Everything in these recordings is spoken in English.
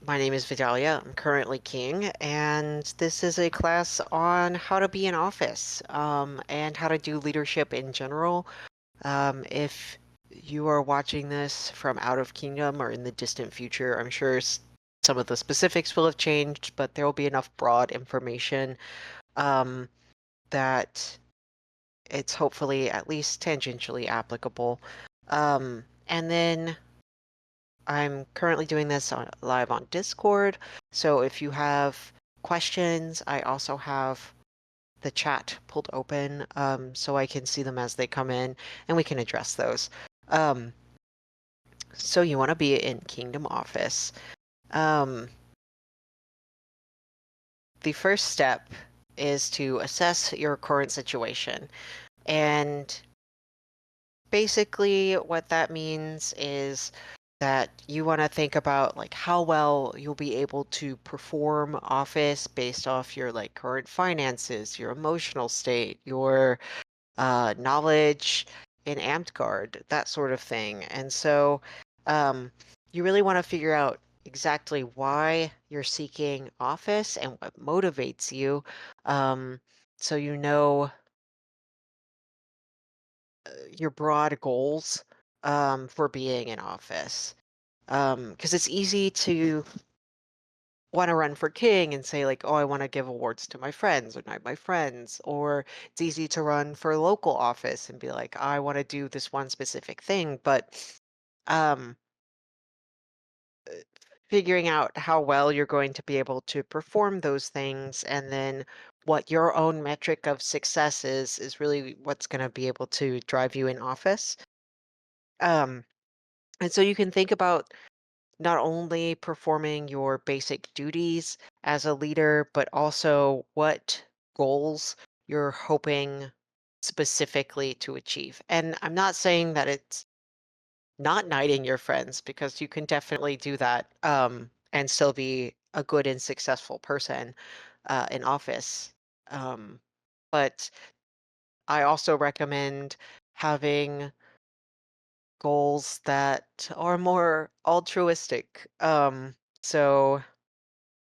My name is Vidalia. I'm currently king, and this is a class on how to be in office, and how to do leadership in general. If you are watching this from out of kingdom or in the distant future, I'm sure some of the specifics will have changed, but there will be enough broad information, um, that it's hopefully at least tangentially applicable. And then I'm currently doing this live on Discord, so if you have questions, I also have the chat pulled open, so I can see them as they come in, and we can address those. Um, so you want to be in Kingdom Office. Um, the first step is to assess your current situation, and basically what that means is that you want to think about like how well you'll be able to perform office based off your like current finances, your emotional state, your knowledge in Amtgard, that sort of thing. And so um, you really want to figure out exactly why you're seeking office and what motivates you, um, so you know your broad goals for being in office. Because it's easy to want to run for king and say like, oh, I want to give awards to my friends or not my friends, or it's easy to run for local office and be like, I want to do this one specific thing, but um, figuring out how well you're going to be able to perform those things and then what your own metric of success is really what's going to be able to drive you in office. Um, and so you can think about not only performing your basic duties as a leader, but also what goals you're hoping specifically to achieve. And I'm not saying that it's not knighting your friends, because you can definitely do that, and still be a good and successful person in office. Um, but I also recommend having goals that are more altruistic. So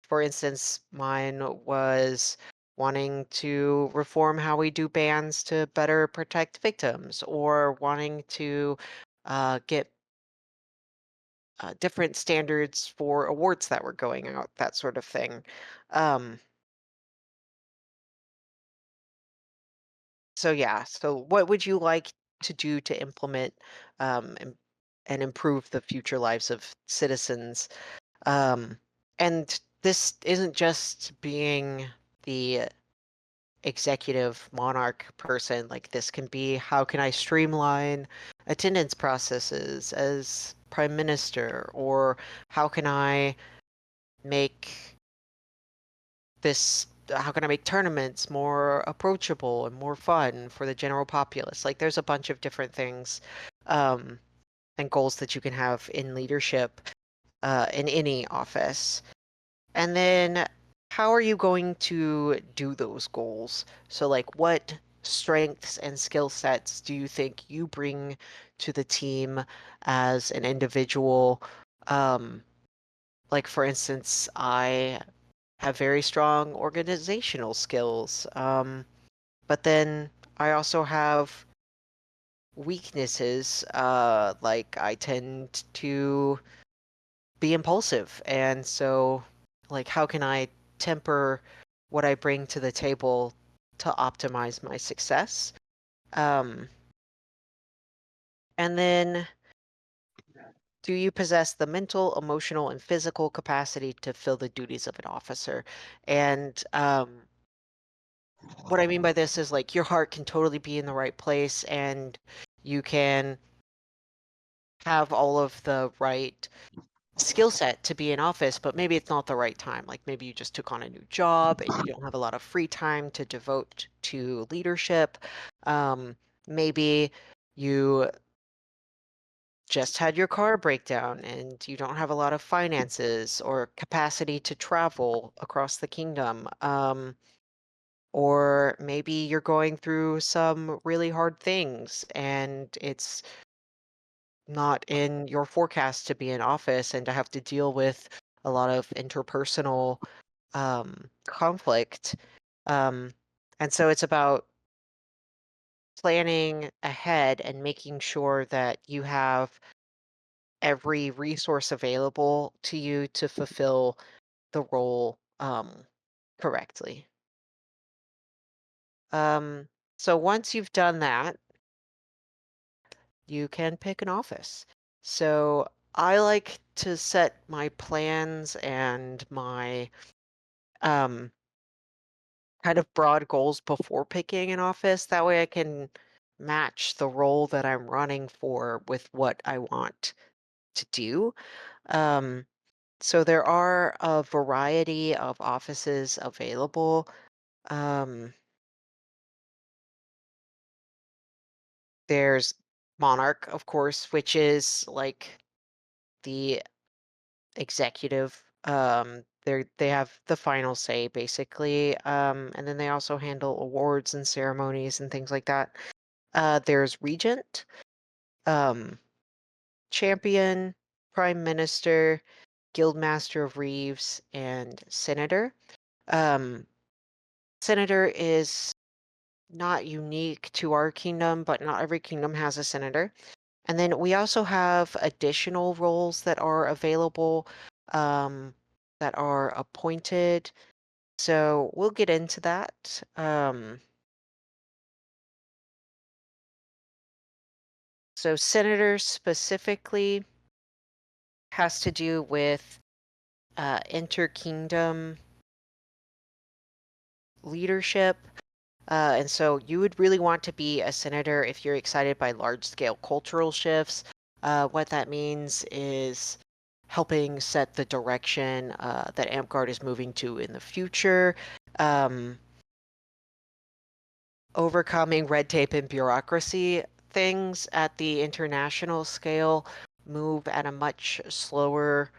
for instance, mine was wanting to reform how we do bans to better protect victims, or wanting to get different standards for awards that were going out, that sort of thing. Um, so yeah, so what would you like to do to implement and improve the future lives of citizens? And this isn't just being the executive monarch person. Like this can be, how can I streamline attendance processes as prime minister, or how can I make how can I make tournaments more approachable and more fun for the general populace? Like there's a bunch of different things, um, and goals that you can have in leadership, in any office. And then how are you going to do those goals? So like what strengths and skill sets do you think you bring to the team as an individual? Um, like for instance, I have very strong organizational skills. But then I also have weaknesses, like I tend to be impulsive. And so, like, how can I temper what I bring to the table to optimize my success? Um, and then, do you possess the mental, emotional, and physical capacity to fill the duties of an officer? And what I mean by this is like your heart can totally be in the right place, and you can have all of the right skill set to be in office, but maybe it's not the right time. Like maybe you just took on a new job and you don't have a lot of free time to devote to leadership. Maybe you just had your car break down and you don't have a lot of finances or capacity to travel across the kingdom. Or maybe you're going through some really hard things and it's not in your forecast to be in office and to have to deal with a lot of interpersonal conflict. Um, and so it's about planning ahead and making sure that you have every resource available to you to fulfill the role correctly. Um, so once you've done that, you can pick an office. So I like to set my plans and my um, kind of broad goals before picking an office. That way I can match the role that I'm running for with what I want to do. Um, so there are a variety of offices available. Um, there's Monarch, of course, which is like the executive. They have the final say basically. And then they also handle awards and ceremonies and things like that. There's Regent, um, Champion, Prime Minister, Guildmaster of Reeves, and Senator. Um, Senator is not unique to our kingdom, but not every kingdom has a senator. And then we also have additional roles that are available um, that are appointed. So we'll get into that. So senator specifically has to do with inter-kingdom leadership. And so you would really want to be a senator if you're excited by large-scale cultural shifts. What that means is helping set the direction that Amtgard is moving to in the future, um, overcoming red tape and bureaucracy. Things at the international scale move at a much slower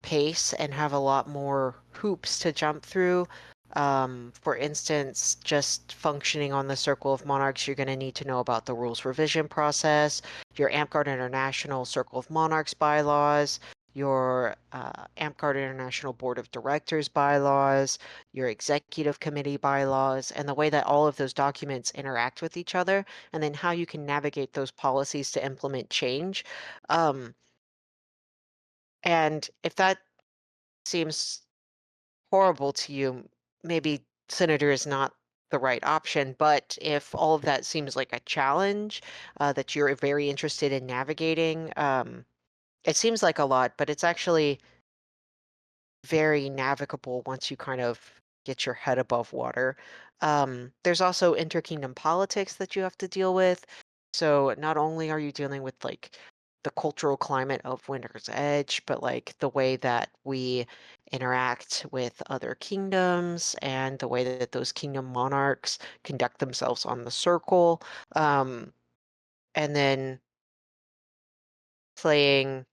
pace and have a lot more hoops to jump through. For instance, just functioning on the Circle of Monarchs, you're going to need to know about the rules revision process, your Amtgard International Circle of Monarchs bylaws, your Amtgard International Board of Directors bylaws, your Executive Committee bylaws, and the way that all of those documents interact with each other, and then how you can navigate those policies to implement change. Um, and if that seems horrible to you, maybe senator is not the right option. But if all of that seems like a challenge that you're very interested in navigating, it seems like a lot, but it's actually very navigable once you kind of get your head above water. There's also interkingdom politics that you have to deal with. So not only are you dealing with like the cultural climate of Winter's Edge, but like the way that we interact with other kingdoms and the way that those kingdom monarchs conduct themselves on the circle. Um, and then playing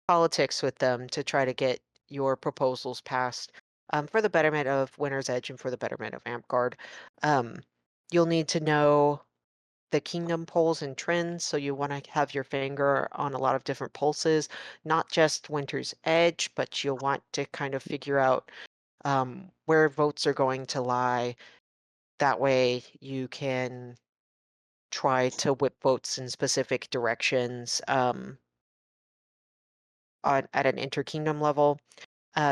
politics with them to try to get your proposals passed for the betterment of Winter's Edge and for the betterment of Amtgard. Um, you'll need to know the kingdom polls and trends, so you want to have your finger on a lot of different pulses, not just Winter's Edge, but you'll want to kind of figure out where votes are going to lie. That way you can try to whip votes in specific directions at an interkingdom level.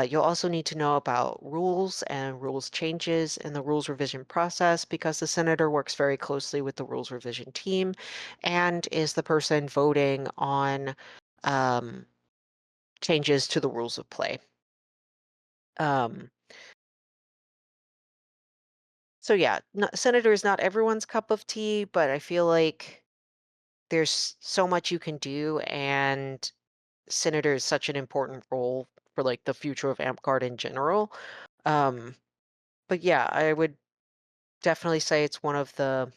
You'll also need to know about rules and rules changes in the rules revision process because the senator works very closely with the rules revision team and is the person voting on um, changes to the rules of play. Um, so yeah, senator is not everyone's cup of tea, but I feel like there's so much you can do, and senator is such an important role for like the future of Amtgard in general. Um, but yeah, I would definitely say it's one of the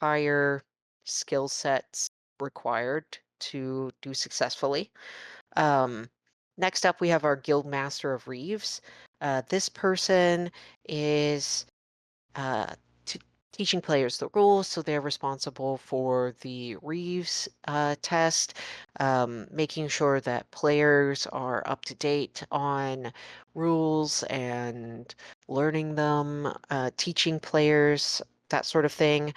higher skill sets required to do successfully. Um, Next up, we have our Guild Master of Reeves. This person is uh, teaching players the rules, so they're responsible for the Reeves test, making sure that players are up to date on rules and learning them, teaching players, that sort of thing.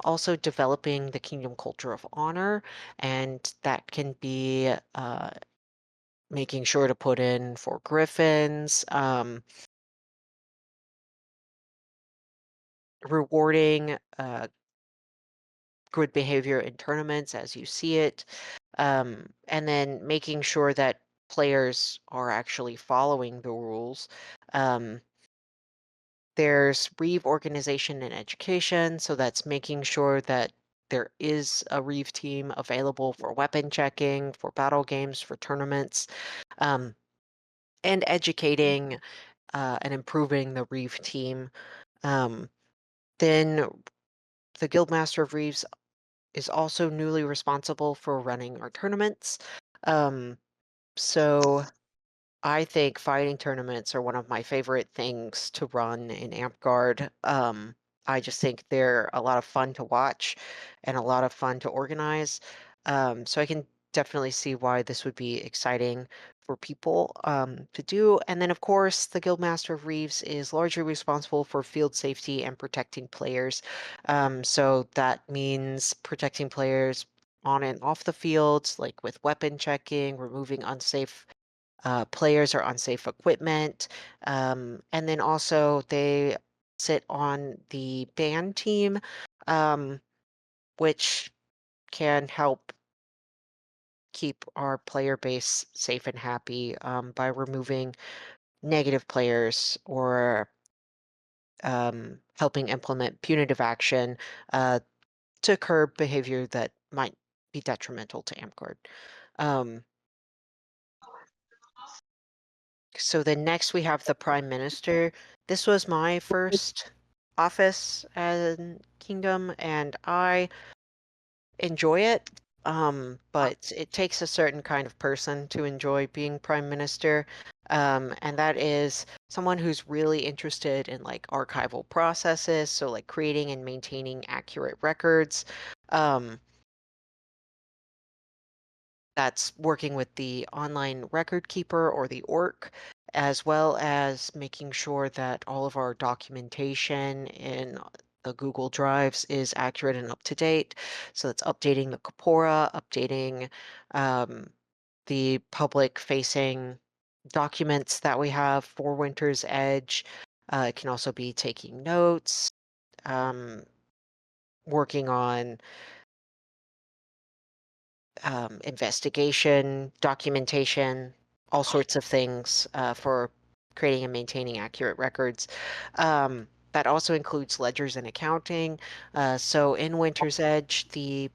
Also developing the Kingdom culture of honor, and that can be making sure to put in for griffins, rewarding good behavior in tournaments as you see it, and then making sure that players are actually following the rules. Um, there's Reeve organization and education, so that's making sure that there is a Reeve team available for weapon checking, for battle games, for tournaments, um, and educating and improving the Reeve team. Um, then the Guildmaster of Reeves is also newly responsible for running our tournaments. Um, so I think fighting tournaments are one of my favorite things to run in Amtgard. I just think they're a lot of fun to watch and a lot of fun to organize. So I can definitely see why this would be exciting for people to do. And then, of course, the Guildmaster of Reeves is largely responsible for field safety and protecting players. So that means protecting players on and off the fields, like with weapon checking, removing unsafe players or unsafe equipment. And then also they sit on the band team, um, which can help keep our player base safe and happy by removing negative players or helping implement punitive action to curb behavior that might be detrimental to Amtgard. Um, So then next we have the Prime Minister. This was my first office in Kingdom, and I enjoy it. But it takes a certain kind of person to enjoy being Prime Minister. And that is someone who's really interested in like archival processes, so like creating and maintaining accurate records. Um, that's working with the online record keeper or the ORC, as well as making sure that all of our documentation in the Google Drives is accurate and up to date. So that's updating the Corpora, updating um, the public facing documents that we have for Winter's Edge. It can also be taking notes, um, working on investigation, documentation, all sorts of things for creating and maintaining accurate records. That also includes ledgers and accounting. So in Winter's Edge, the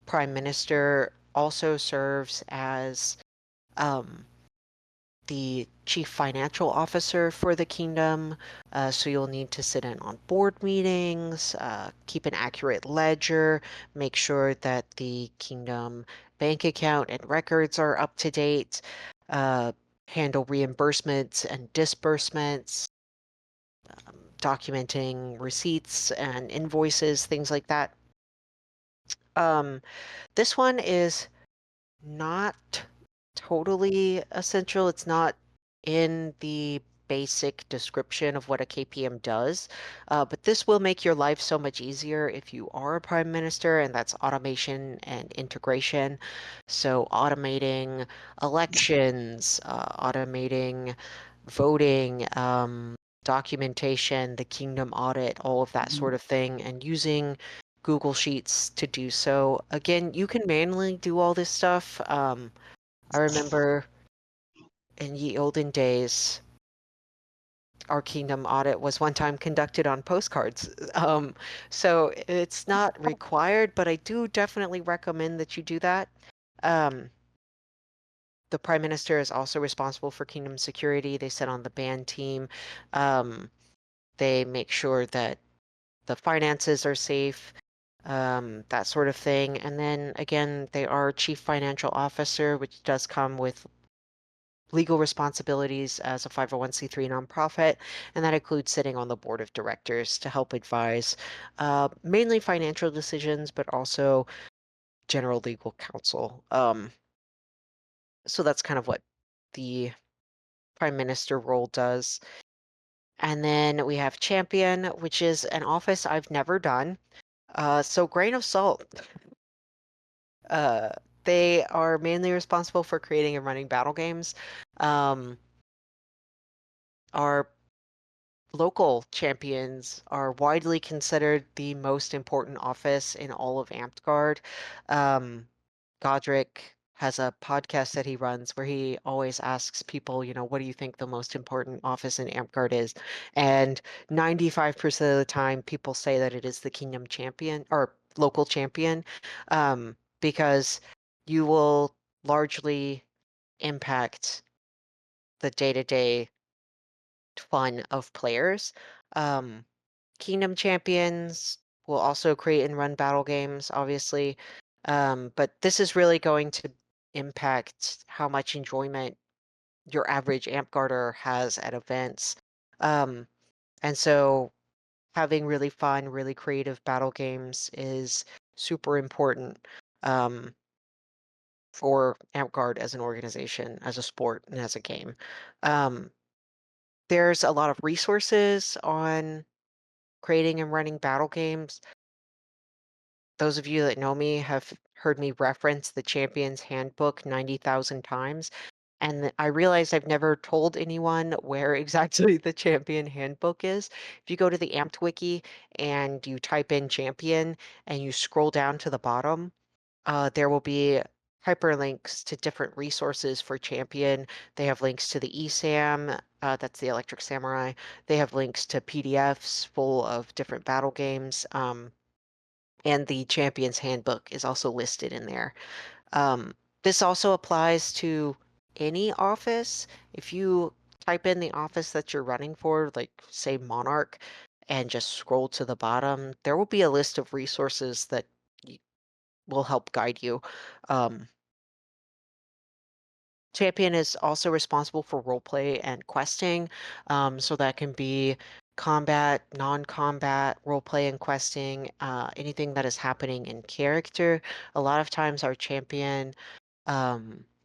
Prime Minister also serves as um, the chief financial officer for the kingdom. So you'll need to sit in on board meetings, keep an accurate ledger, make sure that the kingdom bank account and records are up to date, uh, handle reimbursements and disbursements, documenting receipts and invoices, things like that. Um, this one is not totally essential. It's not in the basic description of what a KPM does, but this will make your life so much easier if you are a prime minister, and that's automation and integration. So automating elections, automating voting, documentation, the kingdom audit, all of that sort of thing, and using Google Sheets to do so. Again, you can manually do all this stuff. I remember in ye olden days, our kingdom audit was one time conducted on postcards. So it's not required, but I do definitely recommend that you do that. Um, the prime minister is also responsible for kingdom security. They sit on the band team. Um, they make sure that the finances are safe, that sort of thing. And then again, they are chief financial officer, which does come with legal responsibilities as a 501(c)(3) nonprofit, and that includes sitting on the board of directors to help advise mainly financial decisions, but also general legal counsel. So that's kind of what the prime minister role does. And then we have champion, which is an office I've never done. So grain of salt. Uh, they are mainly responsible for creating and running battle games. Um, our local champions are widely considered the most important office in all of Amtgard. Um, Godric has a podcast that he runs where he always asks people, what do you think the most important office in Amtgard is? And 95% of the time, people say that it is the Kingdom Champion or local champion, because you will largely impact the day-to-day fun of players. Um, Kingdom champions will also create and run battle games, obviously. But this is really going to impact how much enjoyment your average Amtgarder has at events. Um, and so having really fun, really creative battle games is super important for Amtgard as an organization, as a sport, and as a game. Um, there's a lot of resources on creating and running battle games. Those of you that know me have heard me reference the Champion's Handbook 90,000 times, and I realized I've never told anyone where exactly the Champion Handbook is. If you go to the Amped Wiki and you type in Champion and you scroll down to the bottom, there will be hyperlinks to different resources for Champion. They have links to the ESAM, that's the Electric Samurai. They have links to PDFs full of different battle games. And the Champion's Handbook is also listed in there. Um, this also applies to any office. If you type in the office that you're running for, like say Monarch, and just scroll to the bottom, there will be a list of resources that will help guide you. Um, Champion is also responsible for roleplay and questing. So that can be combat, non-combat, roleplay and questing, anything that is happening in character. A lot of times our champion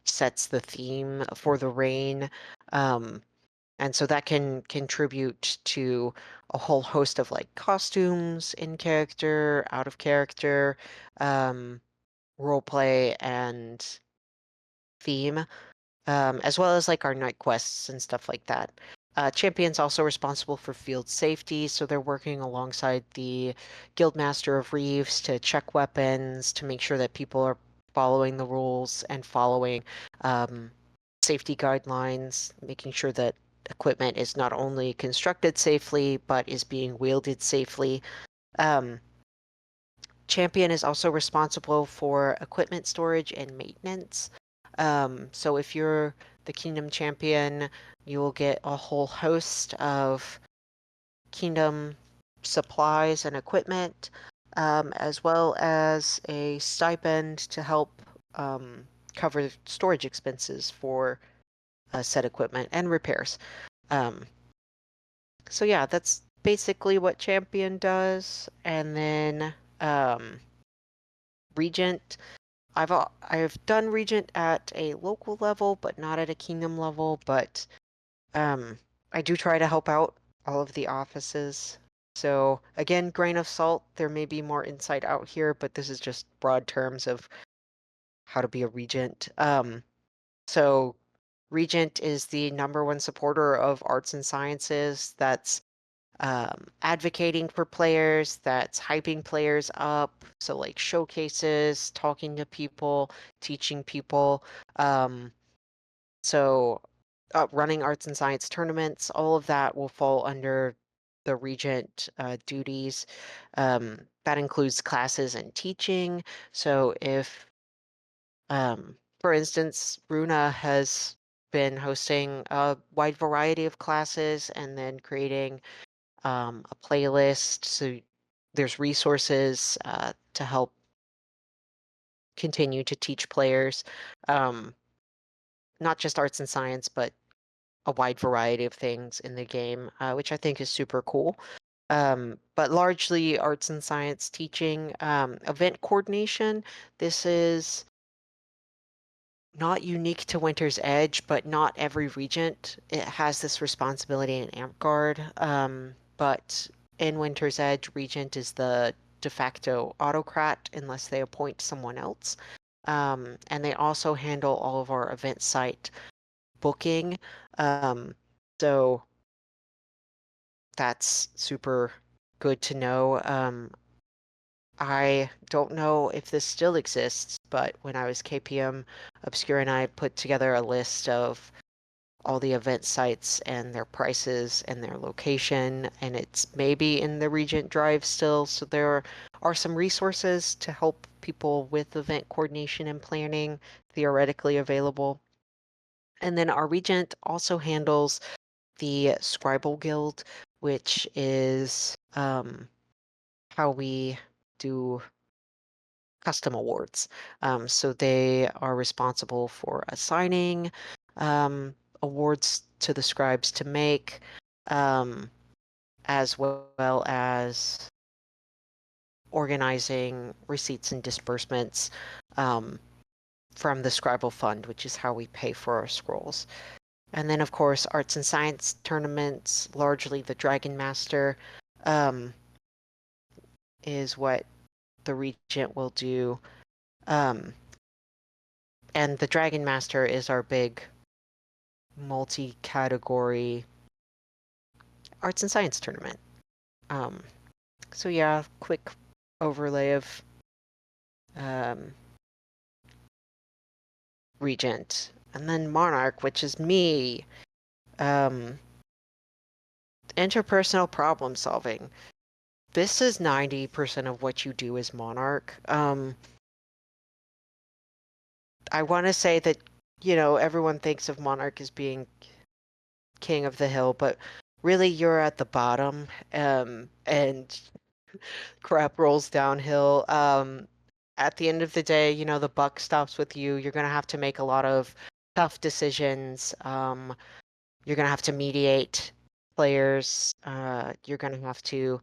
sets the theme for the reign. Um, and so that can contribute to a whole host of like costumes in character, out of character, um, roleplay and theme, as well as like our night quests and stuff like that. Champion's also responsible for field safety, so they're working alongside the Guildmaster of Reeves to check weapons, to make sure that people are following the rules and following um, safety guidelines, making sure that equipment is not only constructed safely, but is being wielded safely. Um, Champion is also responsible for equipment storage and maintenance. So if you're the Kingdom Champion, you will get a whole host of Kingdom supplies and equipment, as well as a stipend to help cover storage expenses for said equipment and repairs. Um, so yeah, that's basically what Champion does. And then Regent. I've done Regent at a local level, but not at a kingdom level. But um, I do try to help out all of the offices. So again, grain of salt. There may be more insight out here, but this is just broad terms of how to be a regent. So regent is the #1 supporter of arts and sciences. That's advocating for players, that's hyping players up. So like showcases, talking to people, teaching people. Um, so running arts and science tournaments, all of that will fall under the regent duties. That includes classes and teaching. So if, for instance, Runa has been hosting a wide variety of classes and then creating a playlist. So there's resources to help continue to teach players. Um, not just arts and science, but a wide variety of things in the game, which I think is super cool. But largely arts and science teaching, event coordination. This is not unique to Winter's Edge, but not every regent it has this responsibility in Amtgard. But in Winter's Edge, regent is the de facto autocrat unless they appoint someone else. And they also handle all of our event site booking. Um, so that's super good to know. I don't know if this still exists, but when I was KPM, Obscure and I put together a list of all the event sites and their prices and their location, and it's maybe in the Regent Drive still. So there are some resources to help people with event coordination and planning theoretically available. And then our Regent also handles the Scribal Guild, which is how we do custom awards. So they are responsible for assigning awards to the scribes to make, um, as well as organizing receipts and disbursements um, from the Scribal Fund, which is how we pay for our scrolls. And then, of course, arts and science tournaments, largely the Dragon Master, um, is what the Regent will do. Um, and the Dragon Master is our big multi-category arts and science tournament. Um, so yeah, quick overlay of um, Regent. And then Monarch, which is me. Um, interpersonal problem solving. This is 90% of what you do as Monarch. I want to say that, everyone thinks of Monarch as being king of the hill, but really you're at the bottom, and crap rolls downhill. At the end of the day, the buck stops with you. You're gonna have to make a lot of tough decisions. You're gonna have to mediate players. You're gonna have to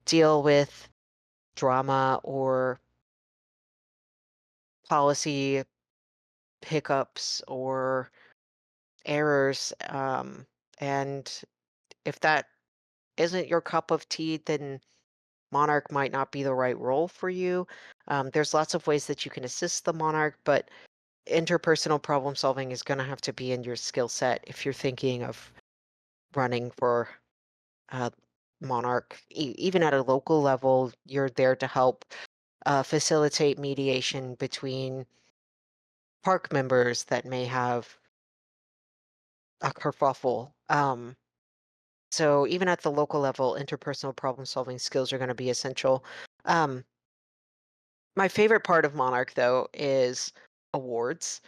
deal with drama or policy hiccups or errors. And if that isn't your cup of tea, then Monarch might not be the right role for you. There's lots of ways that you can assist the Monarch, but interpersonal problem solving is going to have to be in your skill set if you're thinking of running for uh, Monarch. Even at a local level, you're there to help facilitate mediation between park members that may have a kerfuffle. So even at the local level, interpersonal problem solving skills are going to be essential. Um, My favorite part of Monarch, though, is awards.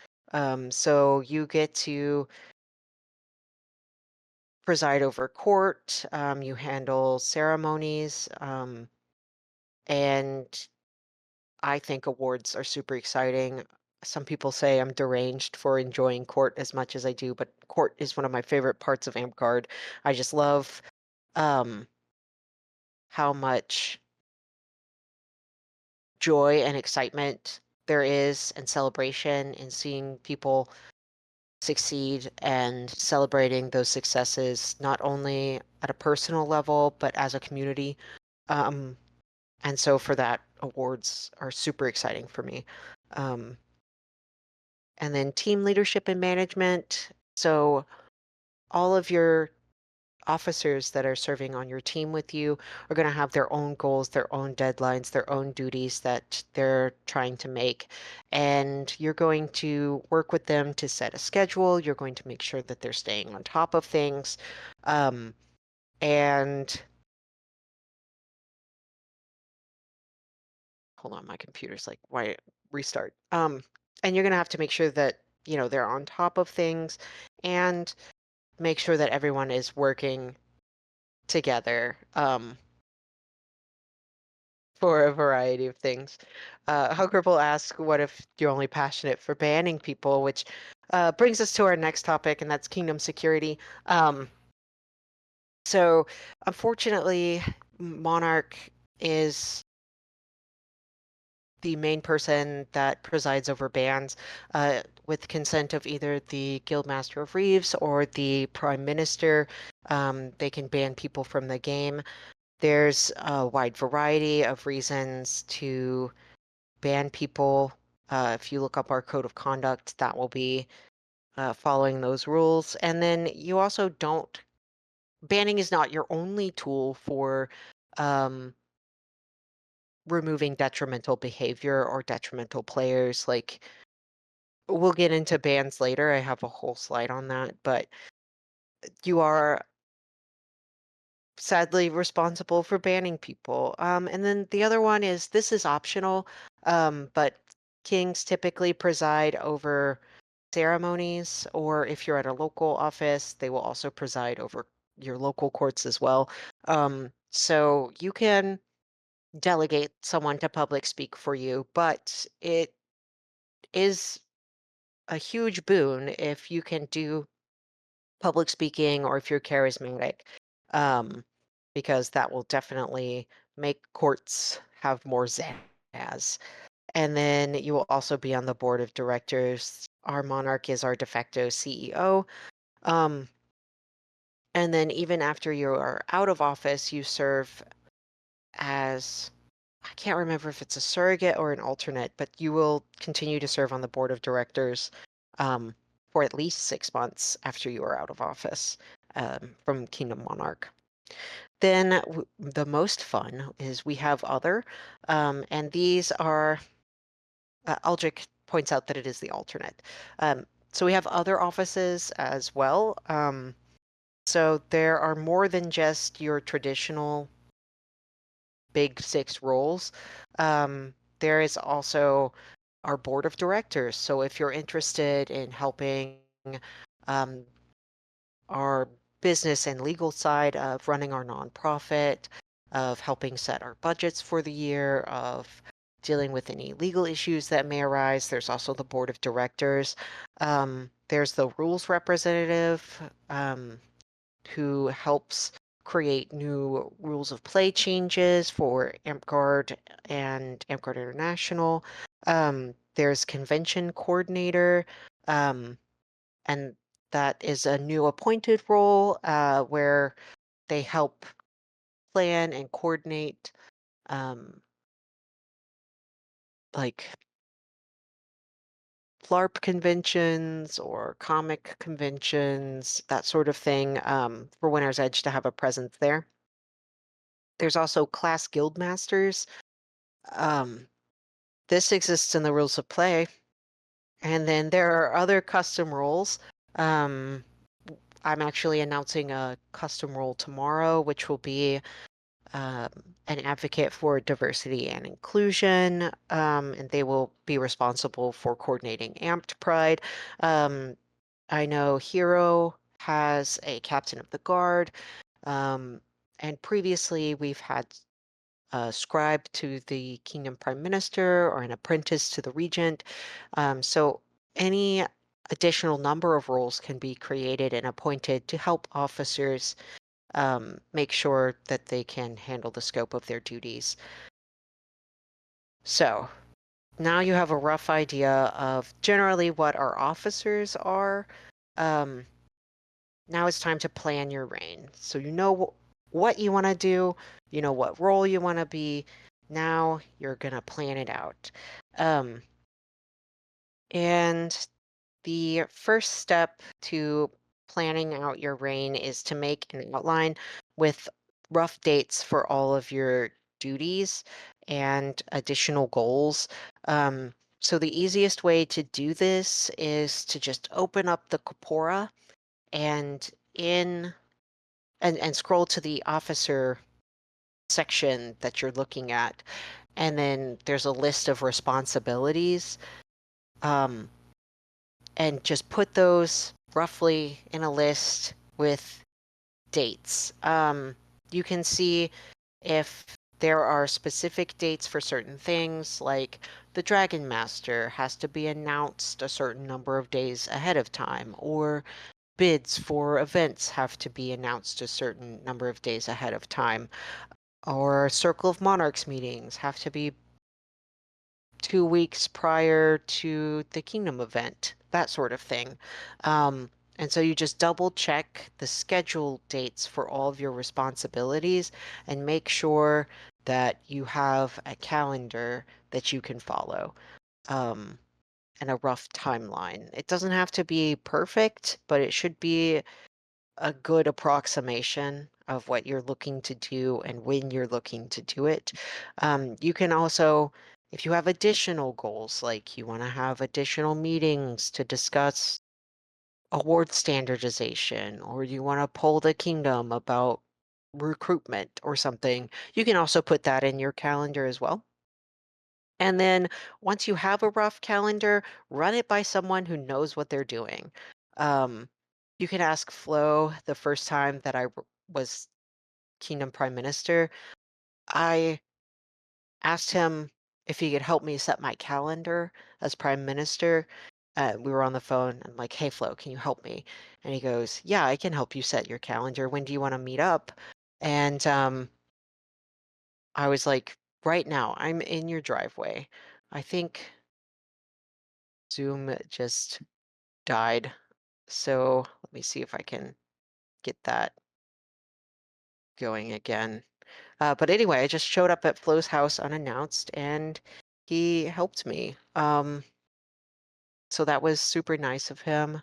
So you get to preside over court, you handle ceremonies, and I think awards are super exciting. Some people say I'm deranged for enjoying court as much as I do, but court is one of my favorite parts of Amtgard. I just love um, how much joy and excitement there is and celebration in seeing people succeed and celebrating those successes, not only at a personal level, but as a community. Um, and so for that, awards are super exciting for me. Um, and then team leadership and management. So all of your officers that are serving on your team with you are going to have their own goals, their own deadlines, their own duties that they're trying to make. And you're going to work with them to set a schedule. You're going to make sure that they're staying on top of things. And hold on, my computer's like, why restart? And you're going to have to make sure that, they're on top of things and make sure that everyone is working together. for a variety of things. Huggable asks, what if you're only passionate for banning people, which brings us to our next topic, and that's kingdom security. So, unfortunately, Monarch is the main person that presides over bans, with consent of either the Guildmaster of Reeves or the Prime Minister. They can ban people from the game. There's a wide variety of reasons to ban people. If you look up our code of conduct, that will be following those rules. And then you also don't, banning is not your only tool for um, removing detrimental behavior or detrimental players. Like, we'll get into bans later. I have a whole slide on that, but you are sadly responsible for banning people. And then the other one is this is optional, but kings typically preside over ceremonies, or if you're at a local office, they will also preside over your local courts as well. So you can delegate someone to public speak for you, but it is a huge boon if you can do public speaking or if you're charismatic, um, because that will definitely make courts have more zazz. And then you will also be on the board of directors. Our monarch is our de facto CEO. Um, and then even after you are out of office, you serve as, I can't remember if it's a surrogate or an alternate, but you will continue to serve on the board of directors um, for at least 6 months after you are out of office from Kingdom Monarch. Then the most fun is we have other, and these are, Aldrich points out that it is the alternate. So we have other offices as well. So there are more than just your traditional big six roles. There is also our board of directors. So if you're interested in helping um, our business and legal side of running our nonprofit, of helping set our budgets for the year, of dealing with any legal issues that may arise, there's also the board of directors. There's the rules representative, who helps create new rules of play changes for Amtgard and Amtgard International. There's convention coordinator, and that is a new appointed role where they help plan and coordinate um, like LARP conventions or comic conventions, that sort of thing, for Winner's Edge to have a presence there. There's also class guild masters. Um, this exists in the rules of play. And then there are other custom roles. Um, I'm actually announcing a custom role tomorrow, which will be um, an advocate for diversity and inclusion, and they will be responsible for coordinating Amped Pride. I know Hero has a captain of the guard, and previously we've had a scribe to the Kingdom Prime Minister or an apprentice to the Regent. So any additional number of roles can be created and appointed to help officers make sure that they can handle the scope of their duties. So now you have a rough idea of generally what our officers are. Um, Now it's time to plan your reign. So you know what you want to do, you know what role you want to be. Now you're going to plan it out. Um, and the first step to planning out your reign is to make an outline with rough dates for all of your duties and additional goals. So the easiest way to do this is to just open up the corpora and in and scroll to the officer section that you're looking at, and then there's a list of responsibilities. Um, and just put those roughly in a list with dates. You can see if there are specific dates for certain things, like the Dragon Master has to be announced a certain number of days ahead of time, or bids for events have to be announced a certain number of days ahead of time, or Circle of Monarchs meetings have to be 2 weeks prior to the Kingdom event, that sort of thing. And so you just double check the schedule dates for all of your responsibilities and make sure that you have a calendar that you can follow, um, and a rough timeline. It doesn't have to be perfect, but it should be a good approximation of what you're looking to do and when you're looking to do it. You can also, if you have additional goals, like you want to have additional meetings to discuss award standardization, or you want to poll the kingdom about recruitment or something, you can also put that in your calendar as well. And then once you have a rough calendar, run it by someone who knows what they're doing. Um, you can ask Flo the first time that was Kingdom Prime Minister. I asked him if he could help me set my calendar as Prime Minister. We were on the phone. I'm like, hey, Flo, can you help me? And he goes, yeah, I can help you set your calendar. When do you want to meet up? And I was like, right now, I'm in your driveway. I think Zoom just died. So let me see if I can get that going again. But anyway, I just showed up at Flo's house unannounced and he helped me. So that was super nice of him.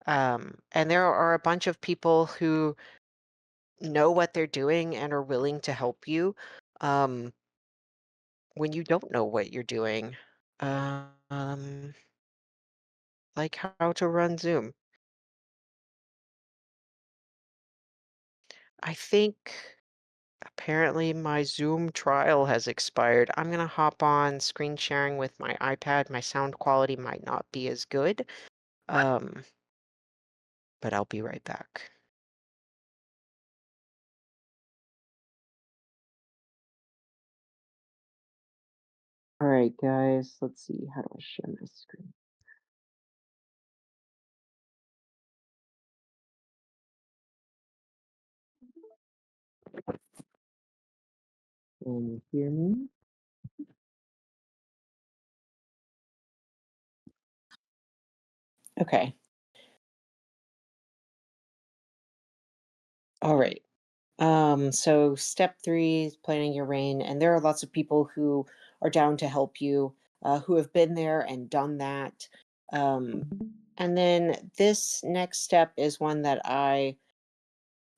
And there are a bunch of people who know what they're doing and are willing to help you um, when you don't know what you're doing. Um, like how to run Zoom. I think apparently my Zoom trial has expired. I'm gonna hop on screen sharing with my iPad. My sound quality might not be as good, um, but I'll be right back. All right, guys, let's see. How do I share my screen? Can you hear me? Okay. All right. So step three is planning your reign, and there are lots of people who are down to help you, who have been there and done that. And then this next step is one that I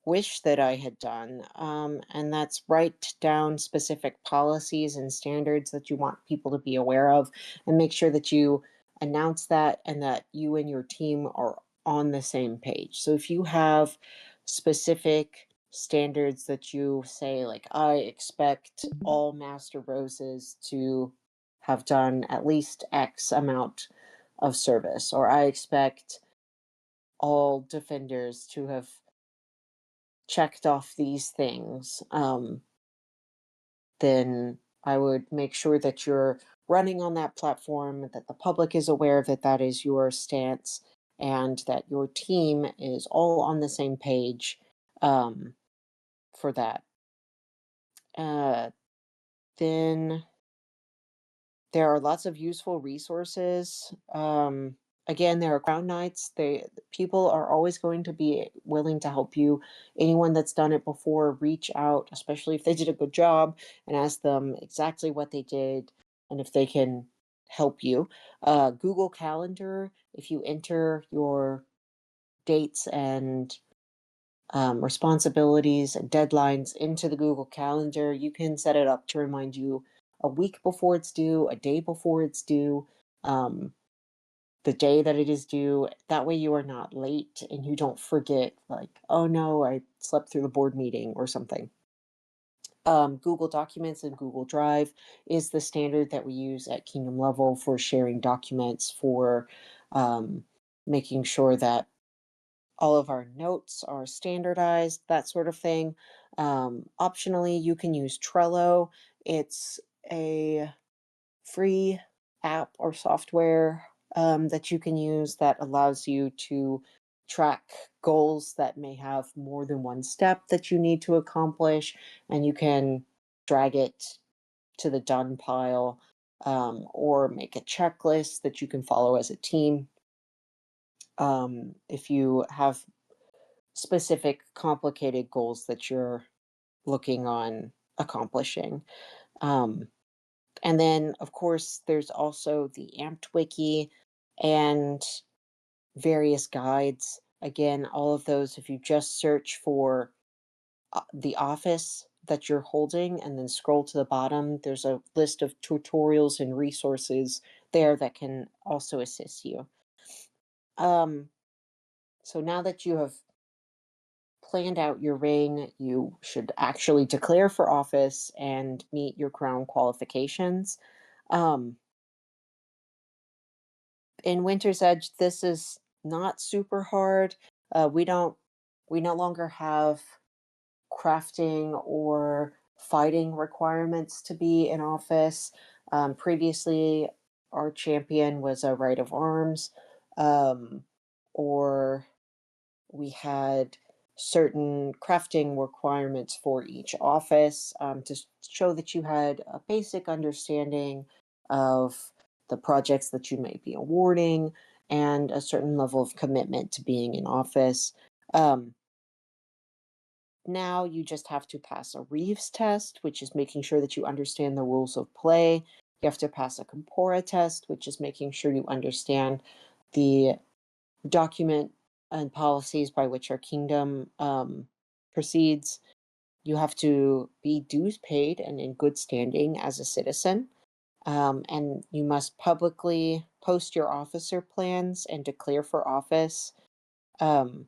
wish that I had done, and that's write down specific policies and standards that you want people to be aware of, and make sure that you announce that and that you and your team are on the same page. So if you have specific standards that you say, like, I expect all Master Roses to have done at least X amount of service, or I expect all defenders to have checked off these things, then I would make sure that you're running on that platform, that the public is aware that that is your stance, and that your team is all on the same page, for that. Uh, then there are lots of useful resources. Again, there are crown knights. People are always going to be willing to help you. Anyone that's done it before, reach out, especially if they did a good job, and ask them exactly what they did and if they can help you. Google Calendar, if you enter your dates and responsibilities and deadlines into the Google Calendar. You can set it up to remind you a week before it's due, a day before it's due, um, the day that it is due. That way you are not late and you don't forget, like, oh no, I slept through the board meeting or something. Google Documents and Google Drive is the standard that we use at Kingdom level for sharing documents, for making sure that All of our notes are standardized, that sort of thing. Optionally, you can use Trello. It's a free app or software that you can use that allows you to track goals that may have more than one step that you need to accomplish, and you can drag it to the done pile, or make a checklist that you can follow as a team. If you have specific complicated goals that you're looking on accomplishing. Um, and then, of course, there's also the Amped Wiki and various guides. Again, all of those, if you just search for the office that you're holding and then scroll to the bottom, there's a list of tutorials and resources there that can also assist you. Um, so now that you have planned out your ring, you should actually declare for office and meet your crown qualifications. Um, in Winter's Edge, this is not super hard. We don't, we no longer have crafting or fighting requirements to be in office. Previously, our champion was a right of arms, um, or we had certain crafting requirements for each office, to show that you had a basic understanding of the projects that you may be awarding and a certain level of commitment to being in office. Um, Now you just have to pass a Reeves test, which is making sure that you understand the rules of play. You have to pass a Compora test, which is making sure you understand the document and policies by which our kingdom proceeds. You have to be dues paid and in good standing as a citizen. And you must publicly post your officer plans and declare for office. Um,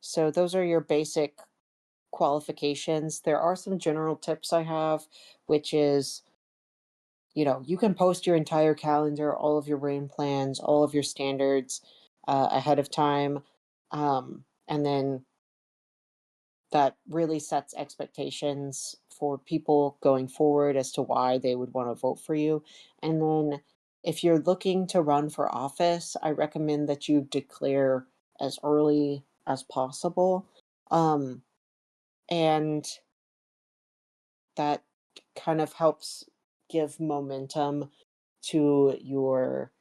so those are your basic qualifications. There are some general tips I have, which is, you can post your entire calendar, all of your rain plans, all of your standards ahead of time. And then that really sets expectations for people going forward as to why they would want to vote for you. And then if you're looking to run for office, I recommend that you declare as early as possible. Um, and that kind of helps give to your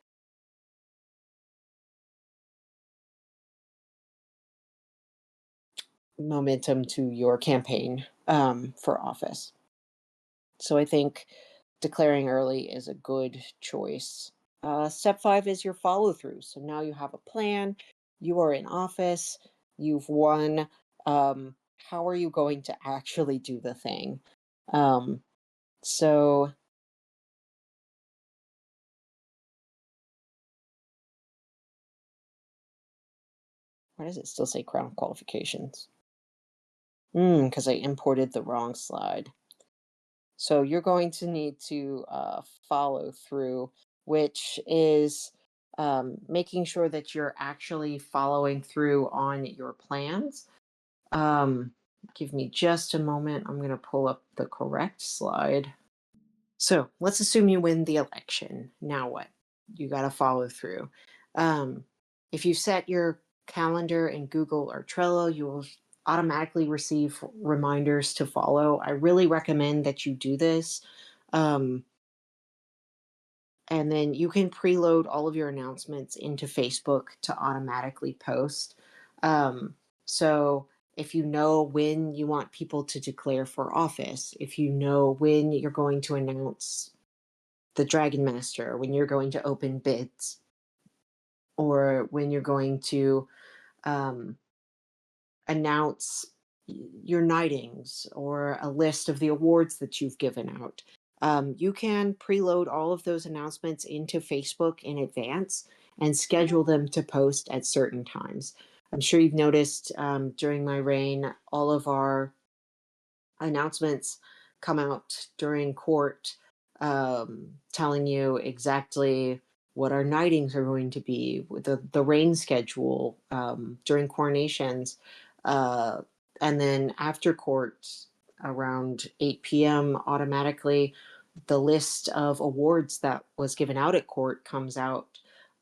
momentum to your campaign for office. So I think declaring early is a good choice. Step 5 is your follow through. So now you have a plan, you are in office, you've won. How are you going to actually do the thing? Um, so why does it still say crown qualifications? Because I imported the wrong slide. So you're going to need to follow through, which is making sure that you're actually following through on your plans. Um, Give me just a moment. I'm going to pull up the correct slide. So let's assume you win the election. Now what? You got to follow through. Um, if you set your calendar in Google or Trello, you will automatically receive reminders to follow. I really recommend that you do this. Um, and then you can preload all of your announcements into Facebook to automatically post. So if you know when you want people to declare for office, if you know when you're going to announce the Dragon Master, when you're going to open bids, or when you're going to um, announce your knightings or a list of the awards that you've given out. You can preload all of those announcements into Facebook in advance and schedule them to post at certain times. I'm sure you've noticed during my reign, all of our announcements come out during court, telling you exactly what our nightings are going to be, with the rain schedule during coronations, uh, and then after court around 8 p.m. automatically the list of awards that was given out at court comes out,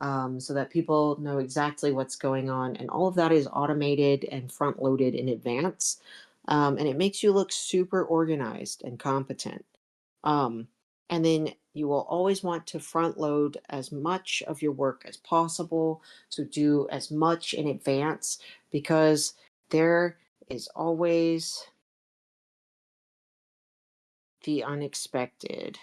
so that people know exactly what's going on. And all of that is automated and front loaded in advance. And it makes you look super organized and competent. Um, and then you will always want to front load as much of your work as possible. So do as much in advance because there is always the unexpected.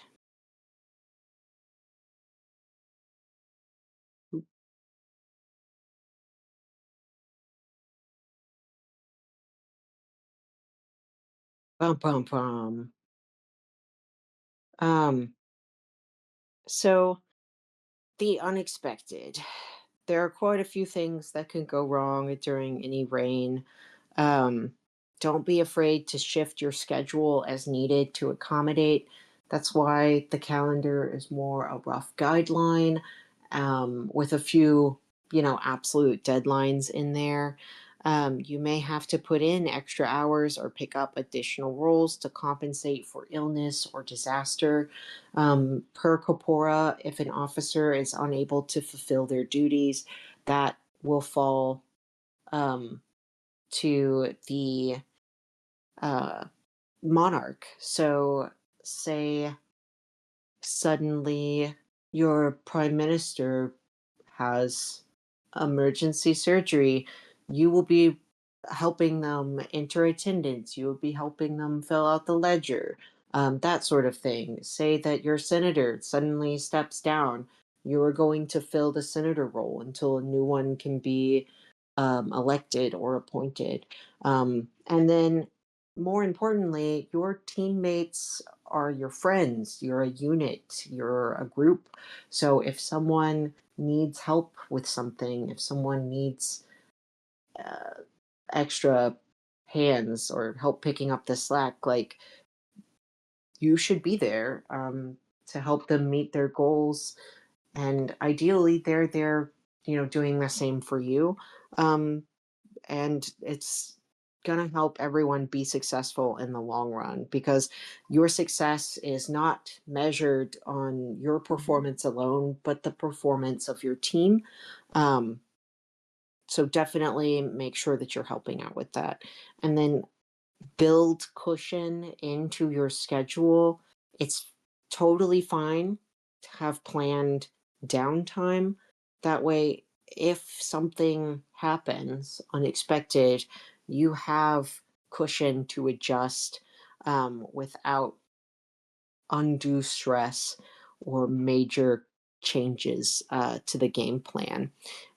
Bum, bum, bum. Um, so the unexpected. There are quite a few things that can go wrong during any rain. Um, don't be afraid to shift your schedule as needed to accommodate. That's why the calendar is more a rough guideline, with a few, absolute deadlines in there. You may have to put in extra hours or pick up additional roles to compensate for illness or disaster. Per corpora, if an officer is unable to fulfill their duties, that will fall um, to the uh, monarch. So, say suddenly your prime minister has emergency surgery, you will be helping them enter attendance, you will be helping them fill out the ledger, that sort of thing. Say that your senator suddenly steps down, you are going to fill the senator role until a new one can be elected or appointed. And then, more importantly, your teammates are your friends, you're a unit, you're a group. So if someone needs help with something, if someone needs uh, extra hands or help picking up the slack, like you should be there to help them meet their goals. And ideally, they're there, doing the same for you. Um, and it's going to help everyone be successful in the long run because your success is not measured on your performance alone, but the performance of your team. Um, so definitely make sure that you're helping out with that. And then build cushion into your schedule. It's totally fine to have planned downtime. That way, if something happens unexpected, you have cushion to adjust without undue stress or major changes to the game plan.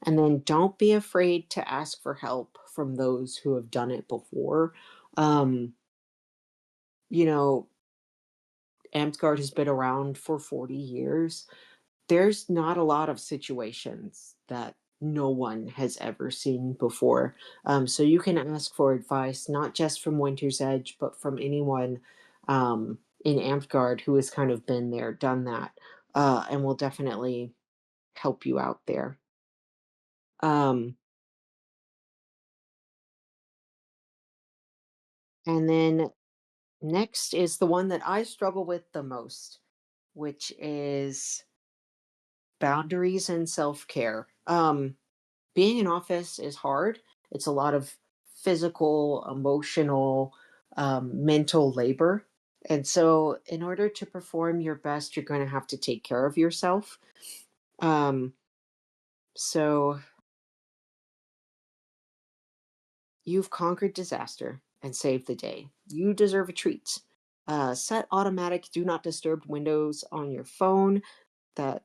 And then don't be afraid to ask for help from those who have done it before. Um, you know, Amtgard has been around for 40 years. There's not a lot of situations that no one has ever seen before. So you can ask for advice, not just from Winter's Edge, but from anyone in Amtgard who has kind of been there, done that, and will definitely help you out there. Um, and then next is the one that I struggle with the most, which is boundaries and self care. Being in office is hard. It's a lot of physical, emotional, mental labor. And so, in order to perform your best, you're going to have to take care of yourself. Um, so, you've conquered disaster and saved the day. You deserve a treat. Set automatic do not disturb windows on your phone that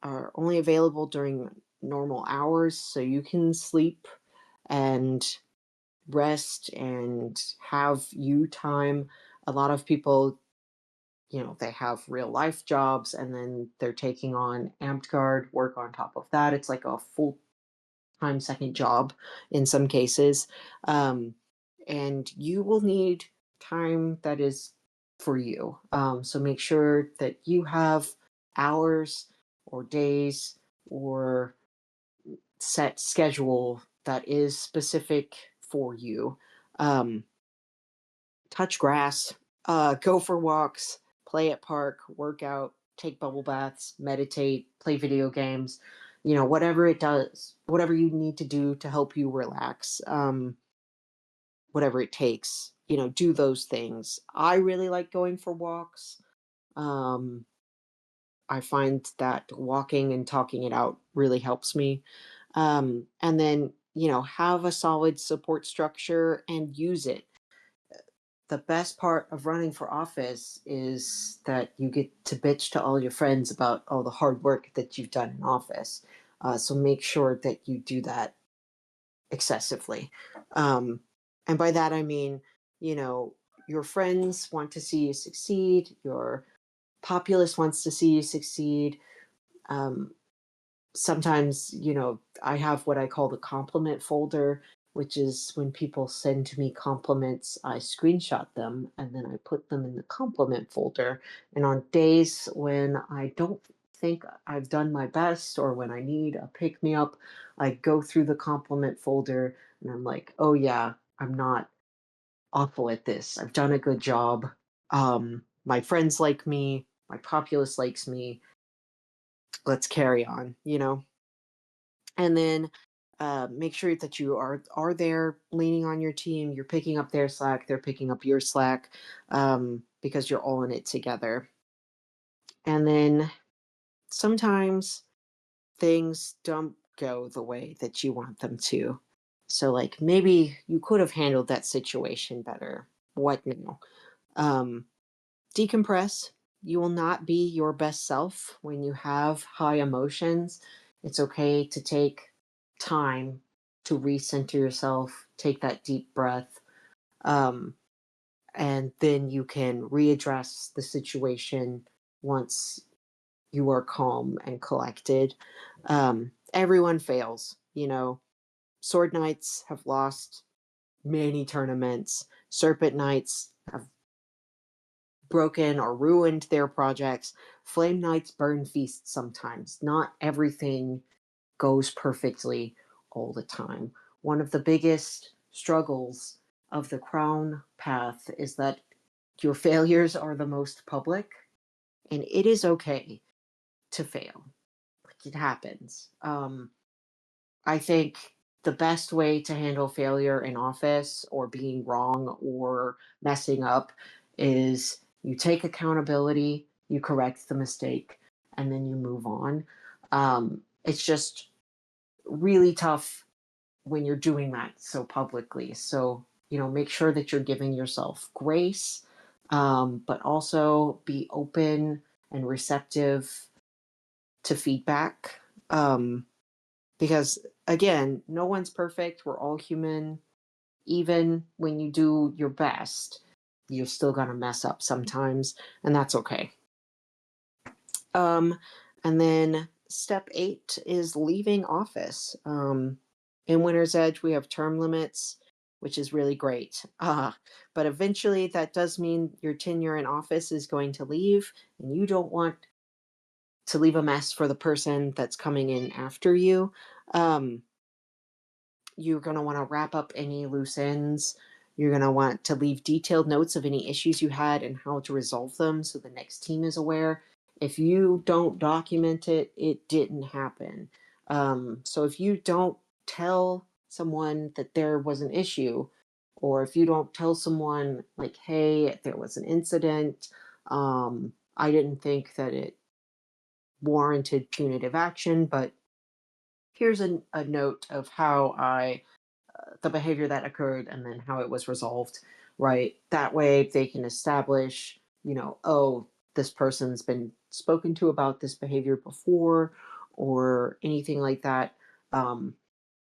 are only available during normal hours so you can sleep and rest and have you time. A lot of people, they have real life jobs and then they're taking on Amtgard work on top of that. It's like a full time second job in some cases. Um, and you will need time that is for you. So make sure that you have hours or days or set schedule that is specific for you. Um, touch grass, go for walks, play at park, work out, take bubble baths, meditate, play video games, whatever it does, whatever you need to do to help you relax, whatever it takes, do those things. I really like going for walks. Um, I find that walking and talking it out really helps me. And then, have a solid support structure and use it. The best part of running for office is that you get to bitch to all your friends about all the hard work that you've done in office. So make sure that you do that excessively. Um, and by that, I mean, you know, your friends want to see you succeed, your populace wants to see you succeed. Um, sometimes, I have what I call the compliment folder, which is when people send me compliments, I screenshot them and then I put them in the compliment folder. And on days when I don't think I've done my best or when I need a pick me up, I go through the compliment folder and I'm like, oh yeah, I'm not awful at this. I've done a good job. My friends like me, my populace likes me. Let's carry on. And then make sure that you are there leaning on your team. You're picking up their slack, they're picking up your slack, because you're all in it together. And then sometimes things don't go the way that you want them to. So, like, maybe you could have handled that situation better. What now? Um, decompress. You will not be your best self when you have high emotions. It's okay to take time to recenter yourself, take that deep breath, um, and then you can readdress the situation once you are calm and collected. Everyone fails. Sword Knights have lost many tournaments, Serpent Knights have broken or ruined their projects. Flame Knights burn feasts sometimes. Not everything goes perfectly all the time. One of the biggest struggles of the crown path is that your failures are the most public, and it is okay to fail. Like, it happens. I think the best way to handle failure in office or being wrong or messing up is you take accountability, you correct the mistake, and then you move on. It's just really tough when you're doing that so publicly. So, make sure that you're giving yourself grace, but also be open and receptive to feedback. Because again, no one's perfect. We're all human. Even when you do your best, you're still gonna mess up sometimes, and that's okay. Um, and then step 8 is leaving office. In Winter's Edge, we have term limits, which is really great. But eventually, that does mean your tenure in office is going to leave, and you don't want to leave a mess for the person that's coming in after you. Um, you're going to want to wrap up any loose ends. You're going to want to leave detailed notes of any issues you had and how to resolve them so the next team is aware. If you don't document it, it didn't happen. So if you don't tell someone that there was an issue, or if you don't tell someone, like, hey, there was an incident, I didn't think that it warranted punitive action, but here's a note of how the behavior that occurred and then how it was resolved, right? That way they can establish, oh, this person's been spoken to about this behavior before or anything like that.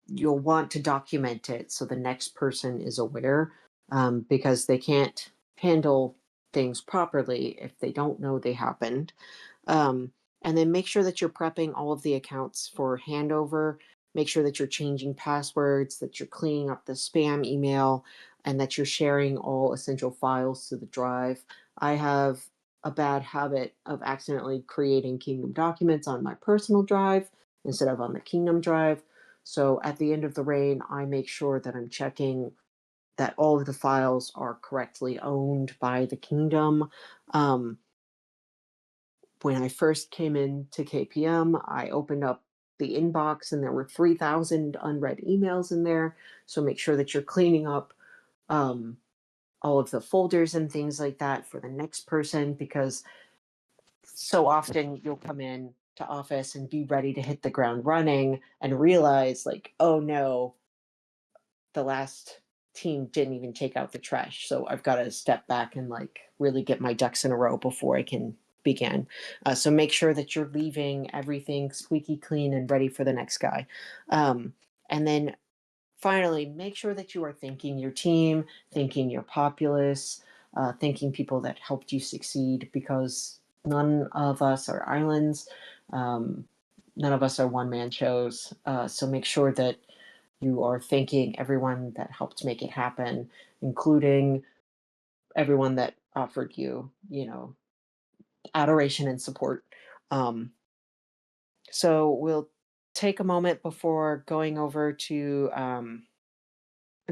You'll want to document it so the next person is aware, because they can't handle things properly if they don't know they happened. Um, and then make sure that you're prepping all of the accounts for handover. Make sure that you're changing passwords, that you're cleaning up the spam email, and that you're sharing all essential files to the drive. I have a bad habit of accidentally creating Kingdom documents on my personal drive instead of on the Kingdom drive. So at the end of the reign, I make sure that I'm checking that all of the files are correctly owned by the Kingdom. Um, when I first came into KPM, I opened up the inbox and there were 3,000 unread emails in there. So make sure that you're cleaning up um, all of the folders and things like that for the next person, because so often you'll come in to office and be ready to hit the ground running and realize, like, oh no, the last team didn't even take out the trash. So I've got to step back and like really get my ducks in a row before I can begin. So make sure that you're leaving everything squeaky clean and ready for the next guy. And then finally, make sure that you are thanking your team, thanking your populace, thanking people that helped you succeed, because none of us are islands. Um, None of us are one man shows. So make sure that you are thanking everyone that helped make it happen, including everyone that offered you, adoration and support. Um, so we'll take a moment before going over to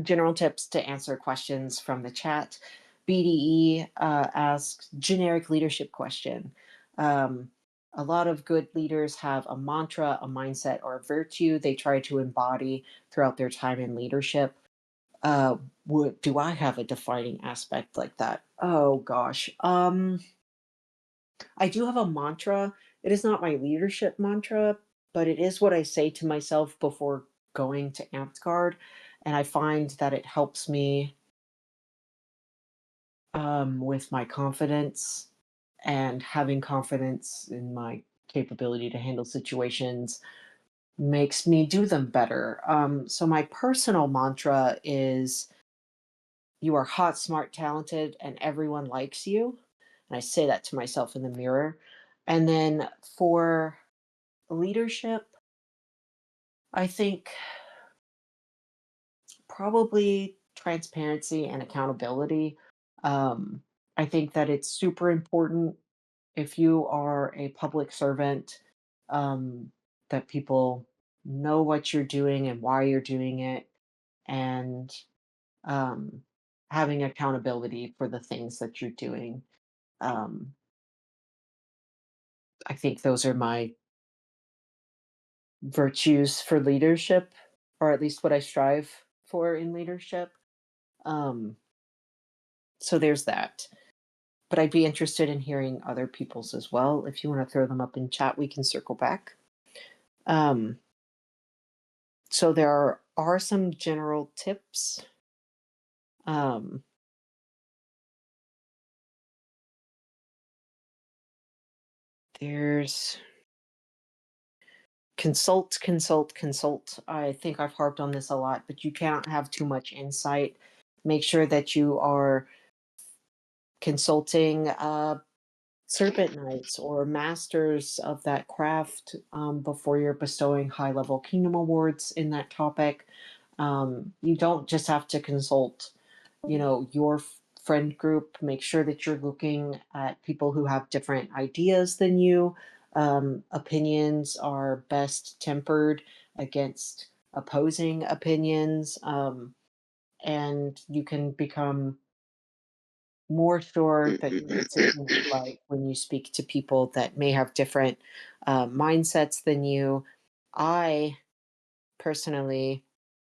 general tips to answer questions from the chat. BDE asks generic leadership question. Um, a lot of good leaders have a mantra, a mindset, or a virtue they try to embody throughout their time in leadership. Uh, do I have a defining aspect like that? Oh gosh. I do have a mantra. It is not my leadership mantra, but it is what I say to myself before going to Amtgard. And I find that it helps me with my confidence, and having confidence in my capability to handle situations makes me do them better. So my personal mantra is, you are hot, smart, talented, and everyone likes you. And I say that to myself in the mirror. And then for leadership, I think probably transparency and accountability. Um, I think that it's super important, if you are a public servant, that people know what you're doing and why you're doing it, and um, having accountability for the things that you're doing. Um, I think those are my virtues for leadership, or at least what I strive for in leadership. Um, so there's that. But I'd be interested in hearing other people's as well. If you want to throw them up in chat, we can circle back. Um, so there are some general tips. Um, there's consult, consult, consult. I think I've harped on this a lot, but you can't have too much insight. Make sure that you are consulting serpent knights or masters of that craft before you're bestowing high level kingdom awards in that topic. You don't just have to consult, your friend group. Make sure that you're looking at people who have different ideas than you. Opinions are best tempered against opposing opinions, and you can become more sure that your decision is right when you speak to people that may have different mindsets than you. I personally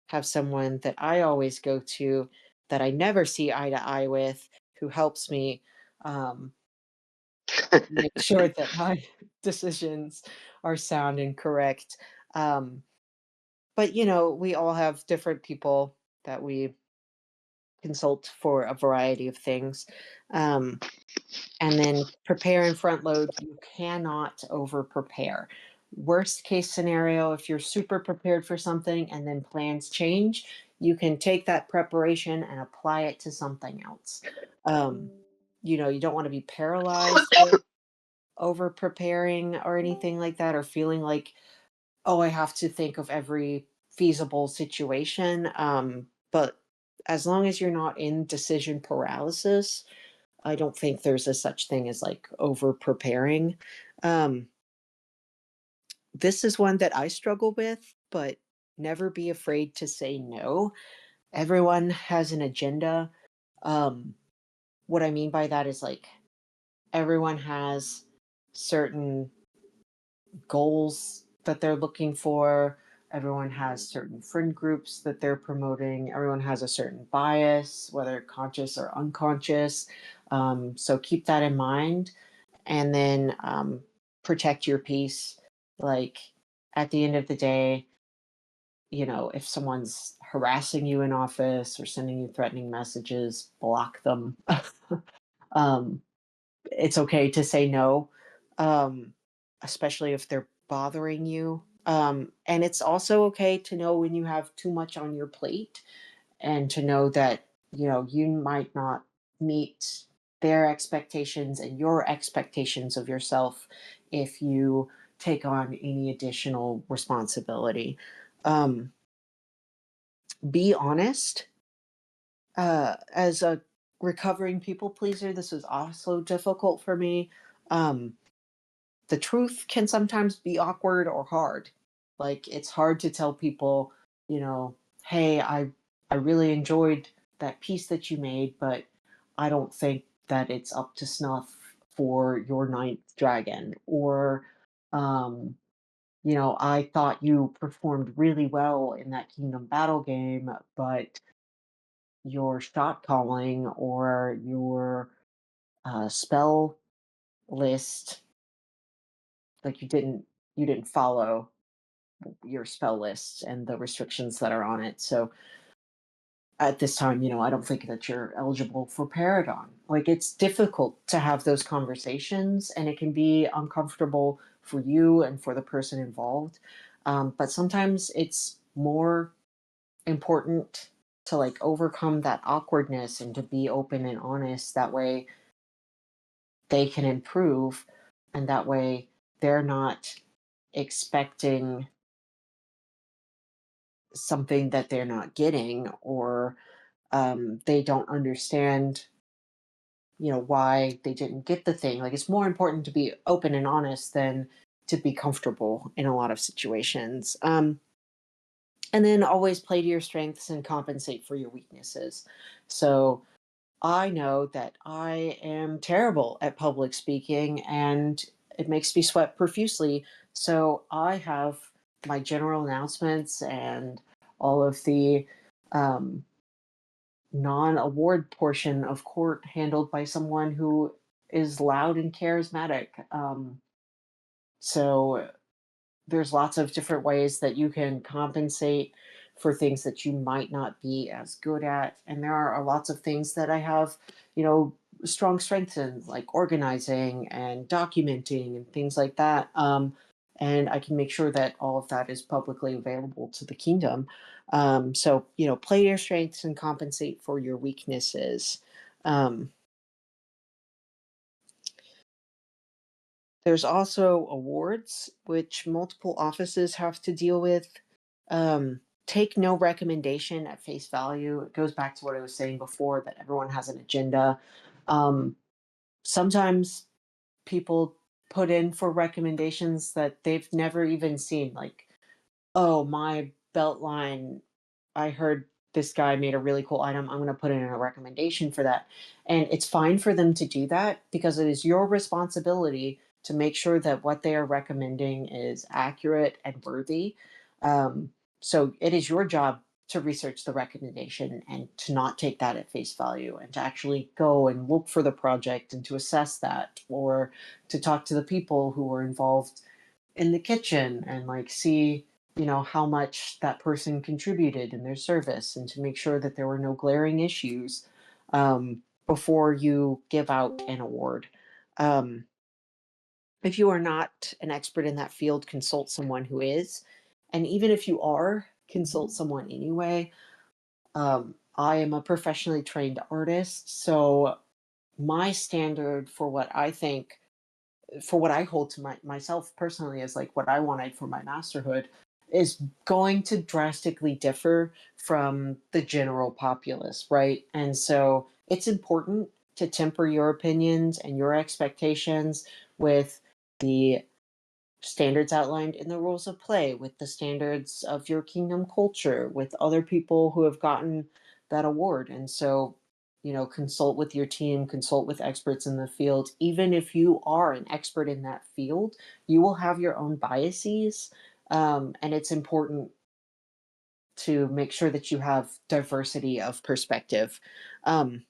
have someone that I always go to, that I never see eye to eye with, who helps me um, make sure that my decisions are sound and correct. Um, but, we all have different people that we consult for a variety of things. Um, and then prepare and front load. You cannot over prepare. Worst case scenario, if you're super prepared for something and then plans change, you can take that preparation and apply it to something else. Um, you don't want to be paralyzed with over preparing or anything like that, or feeling like, oh, I have to think of every feasible situation. But as long as you're not in decision paralysis, I don't think there's a such thing as like over preparing. Um, this is one that I struggle with, but never be afraid to say no. Everyone has an agenda. Um, what I mean by that is like everyone has certain goals that they're looking for. Everyone has certain friend groups that they're promoting. Everyone has a certain bias, whether conscious or unconscious. So keep that in mind, and then protect your peace. Like at the end of the day, if someone's harassing you in office or sending you threatening messages, block them. um, it's okay to say no, um, especially if they're bothering you. And it's also okay to know when you have too much on your plate and to know that, you might not meet their expectations and your expectations of yourself if you take on any additional responsibility. Um, be honest. As a recovering people pleaser, this was also difficult for me. Um, the truth can sometimes be awkward or hard. Like it's hard to tell people, you know, hey, I really enjoyed that piece that you made, but I don't think that it's up to snuff for your ninth dragon. Or I thought you performed really well in that Kingdom Battle game, but your shot calling or your spell list, like you didn't follow your spell list and the restrictions that are on it. So at this time, I don't think that you're eligible for Paragon. Like it's difficult to have those conversations, and it can be uncomfortable for you and for the person involved. But sometimes it's more important to like overcome that awkwardness and to be open and honest. That way they can improve, and that way they're not expecting something that they're not getting, or they don't understand why they didn't get the thing. Like it's more important to be open and honest than to be comfortable in a lot of situations. And then always play to your strengths and compensate for your weaknesses. So I know that I am terrible at public speaking and it makes me sweat profusely. So I have my general announcements and all of the um, non award portion of court handled by someone who is loud and charismatic. So there's lots of different ways that you can compensate for things that you might not be as good at. And there are lots of things that I have, you know, strong strengths in, like organizing and documenting and things like that. And I can make sure that all of that is publicly available to the kingdom. So, play your strengths and compensate for your weaknesses. Um, There's also awards, which multiple offices have to deal with. Take no recommendation at face value. It goes back to what I was saying before, that everyone has an agenda. Um, Sometimes people put in for recommendations that they've never even seen. Like, oh, my belt line, I heard this guy made a really cool item. I'm going to put in a recommendation for that. And it's fine for them to do that because it is your responsibility to make sure that what they are recommending is accurate and worthy. So it is your job to research the recommendation and to not take that at face value, and to actually go and look for the project and to assess that, or to talk to the people who were involved in the kitchen and like see how much that person contributed in their service, and to make sure that there were no glaring issues before you give out an award. um, if you are not an expert in that field, consult someone who is. And even if you are, consult someone anyway. I am a professionally trained artist, so my standard for what I think, for what I hold to myself personally as like what I wanted for my masterhood, is going to drastically differ from the general populace, right? And so it's important to temper your opinions and your expectations with the standards outlined in the rules of play, with the standards of your kingdom culture, with other people who have gotten that award. And so, consult with your team, consult with experts in the field. Even if you are an expert in that field, you will have your own biases. And it's important to make sure that you have diversity of perspective. Um,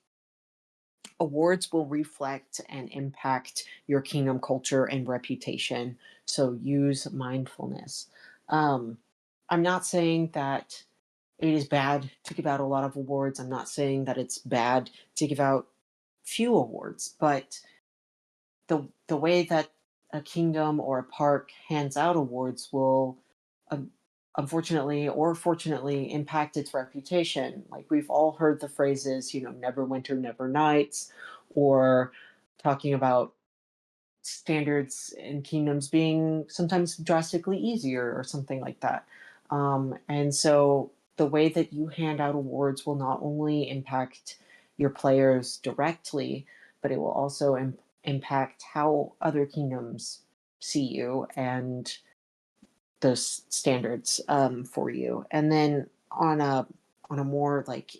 Awards will reflect and impact your kingdom culture and reputation. So use mindfulness. Um, I'm not saying that it is bad to give out a lot of awards. I'm not saying that it's bad to give out few awards, but the way that a kingdom or a park hands out awards will, um, unfortunately or fortunately, impact its reputation. Like, we've all heard the phrases, never winter, never nights, or talking about standards in kingdoms being sometimes drastically easier or something like that. And so the way that you hand out awards will not only impact your players directly, but it will also impact how other kingdoms see you and those standards, for you. And then on a more like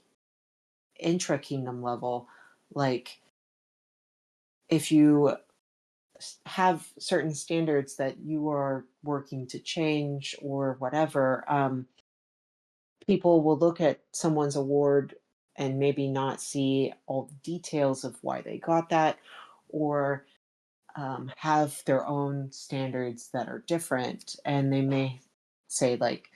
intra kingdom level, like, if you have certain standards that you are working to change or whatever, people will look at someone's award and maybe not see all the details of why they got that, or have their own standards that are different. And they may say, like,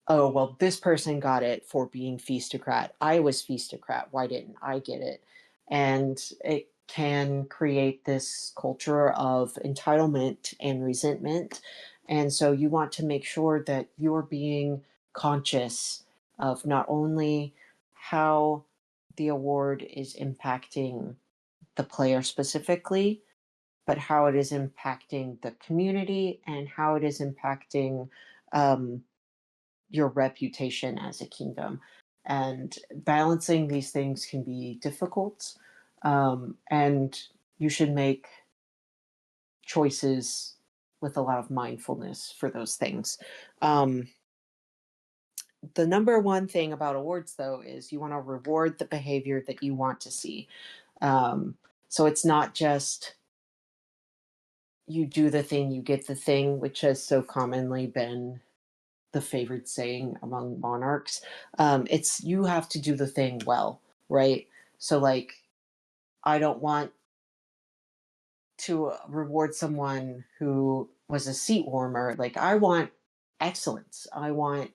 oh, well, this person got it for being feastocrat. I was feastocrat. Why didn't I get it? And it can create this culture of entitlement and resentment. And so you want to make sure that you're being conscious of not only how the award is impacting the player specifically, but how it is impacting the community and how it is impacting, um, your reputation as a kingdom. And balancing these things can be difficult. And you should make choices with a lot of mindfulness for those things. Um, the number one thing about awards, though, is you want to reward the behavior that you want to see. Um, so it's not just you do the thing, you get the thing, which has so commonly been the favored saying among monarchs. It's you have to do the thing well, right? So, like, I don't want to reward someone who was a seat warmer. Like, I want excellence. I want,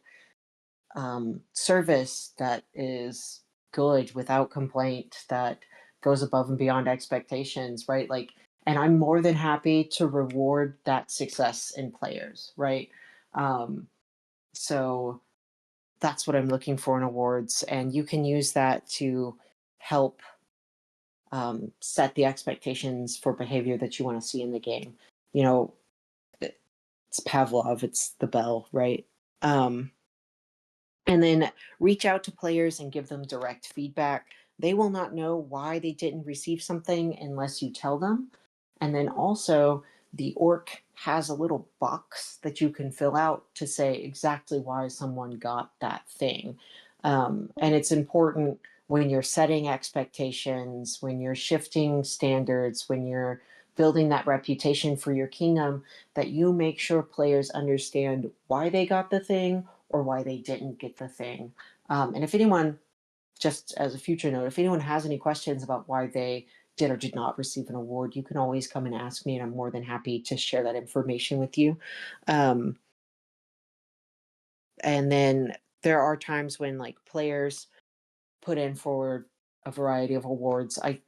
service that is good without complaint, that goes above and beyond expectations, right? Like, and I'm more than happy to reward that success in players, right? Um, so that's what I'm looking for in awards. And you can use that to help, set the expectations for behavior that you want to see in the game. You know, it's Pavlov, it's the bell, right? Um, and then reach out to players and give them direct feedback. They will not know why they didn't receive something unless you tell them. And then also, the orc has a little box that you can fill out to say exactly why someone got that thing. And it's important when you're setting expectations, when you're shifting standards, when you're building that reputation for your kingdom, that you make sure players understand why they got the thing or why they didn't get the thing. And if anyone, just as a future note, if anyone has any questions about why they did or did not receive an award, you can always come and ask me, and I'm more than happy to share that information with you. Um, and then there are times when, like, players put in for a variety of awards. I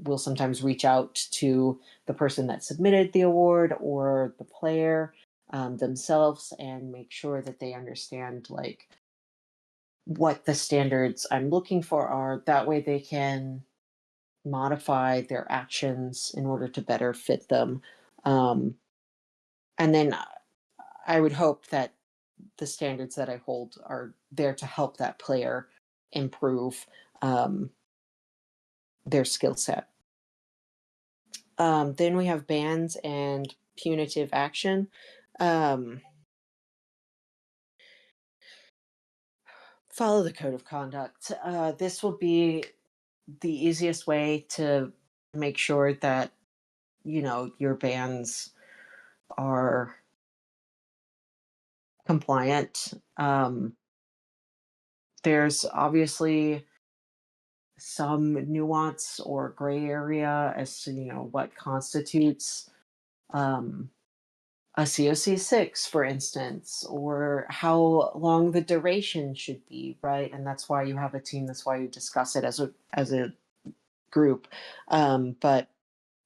will sometimes reach out to the person that submitted the award or the player, themselves, and make sure that they understand, like, what the standards I'm looking for are. That way they can modify their actions in order to better fit them. Um, and then I would hope that the standards that I hold are there to help that player improve, um, their skill set. Then we have bans and punitive action. Um, Follow the code of conduct. This will be the easiest way to make sure that your bans are compliant. There's obviously some nuance or gray area as to what constitutes um, a COC6, for instance, or how long the duration should be, right? And that's why you have a team. That's why you discuss it as a group. But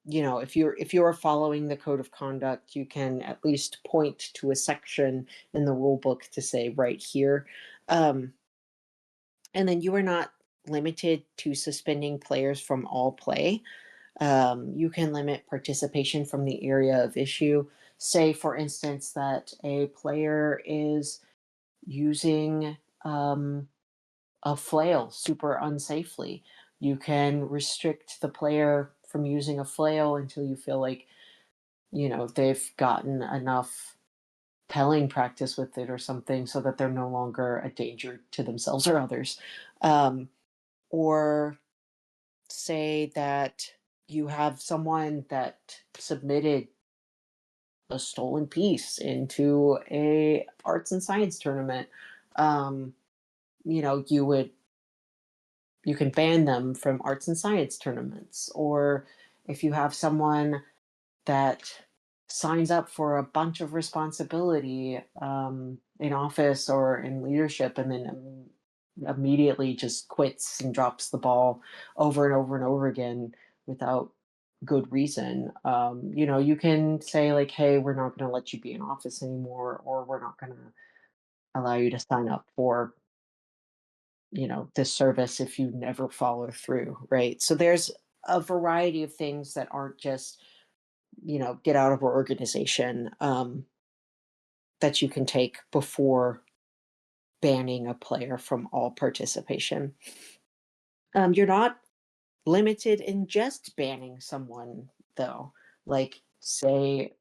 if you're following the code of conduct, you can at least point to a section in the rule book to say right here. Um, and then you are not limited to suspending players from all play. You can limit participation from the area of issue. Say, for instance, that a player is using a flail super unsafely. You can restrict the player from using a flail until you feel like, they've gotten enough pelling practice with it or something so that they're no longer a danger to themselves or others. Or say that you have someone that submitted a stolen piece into a arts and science tournament. um, you would you can ban them from arts and science tournaments. Or if you have someone that signs up for a bunch of responsibility in office or in leadership, and then immediately just quits and drops the ball over and over and over again without good reason. You can say like, hey, we're not going to let you be in office anymore, or we're not going to allow you to sign up for this service if you never follow through, right? So there's a variety of things that aren't just get out of our organization, that you can take before banning a player from all participation. You're not limited in just banning someone, though. Like, say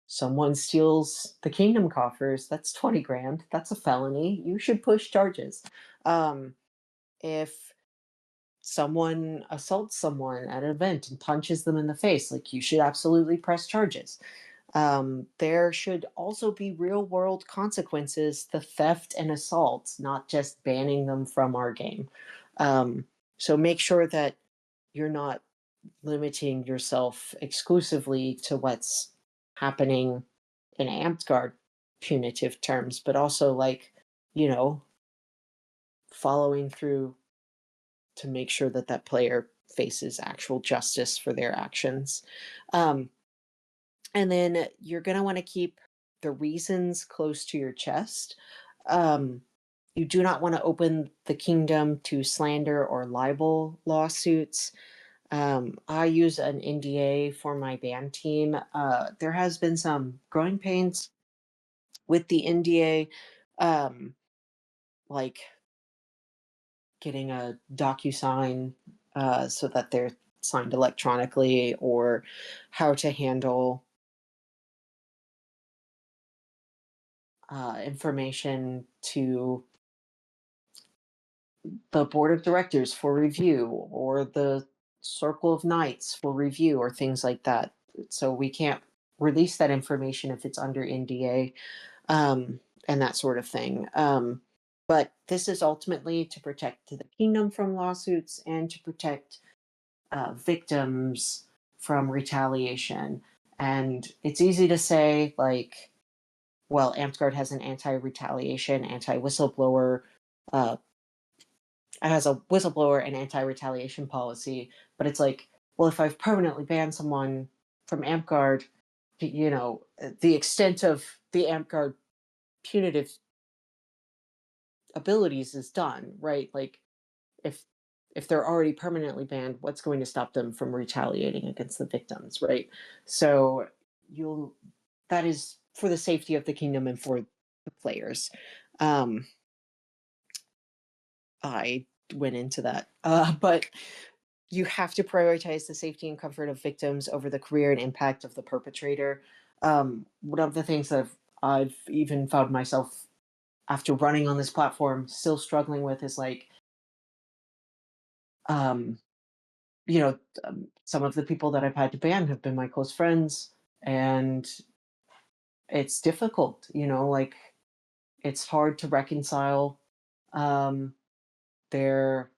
someone steals the kingdom coffers, that's 20 grand. That's a felony. You should push charges. If someone assaults someone at an event and punches them in the face, like, you should absolutely press charges. There should also be real world consequences to theft and assault, not just banning them from our game. So make sure that you're not limiting yourself exclusively to what's happening in Amtgard punitive terms, but also, like, you know, following through to make sure that that player faces actual justice for their actions. Um, and then you're going to want to keep the reasons close to your chest. Um, you do not want to open the kingdom to slander or libel lawsuits. I use an NDA for my band team. There has been some growing pains with the NDA, um, like getting a DocuSign so that they're signed electronically, or how to handle information to the board of directors for review, or the circle of knights for review, or things like that. So we can't release that information if it's under NDA, and that sort of thing. But this is ultimately to protect the kingdom from lawsuits and to protect victims from retaliation. And it's easy to say, like, well, Amtgard has an anti-retaliation, anti-whistleblower uh, has a whistleblower and anti-retaliation policy, but it's like, well, if I've permanently banned someone from Amtgard, the extent of the Amtgard punitive abilities is done, right? Like, if if they're already permanently banned, what's going to stop them from retaliating against the victims, right? So you'll that is for the safety of the kingdom and for the players. Um, I went into that, but You have to prioritize the safety and comfort of victims over the career and impact of the perpetrator. One of the things that I've even found myself after running on this platform still struggling with is like, um, you know, some of the people that I've had to ban have been my close friends, and it's difficult, like it's hard to reconcile um, their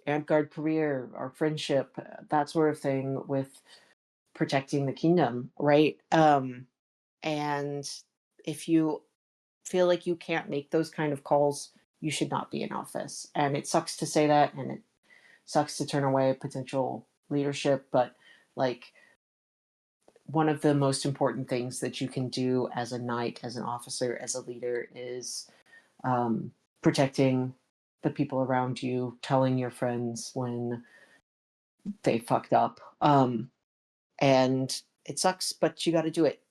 Amtgard career, our friendship, that sort of thing, with protecting the kingdom, right? And if you feel like you can't make those kind of calls, you should not be in office. And it sucks to say that, and it sucks to turn away potential leadership, but like one of the most important things that you can do as a knight, as an officer, as a leader is protecting the people around you, telling your friends when they fucked up. And it sucks, but you got to do it.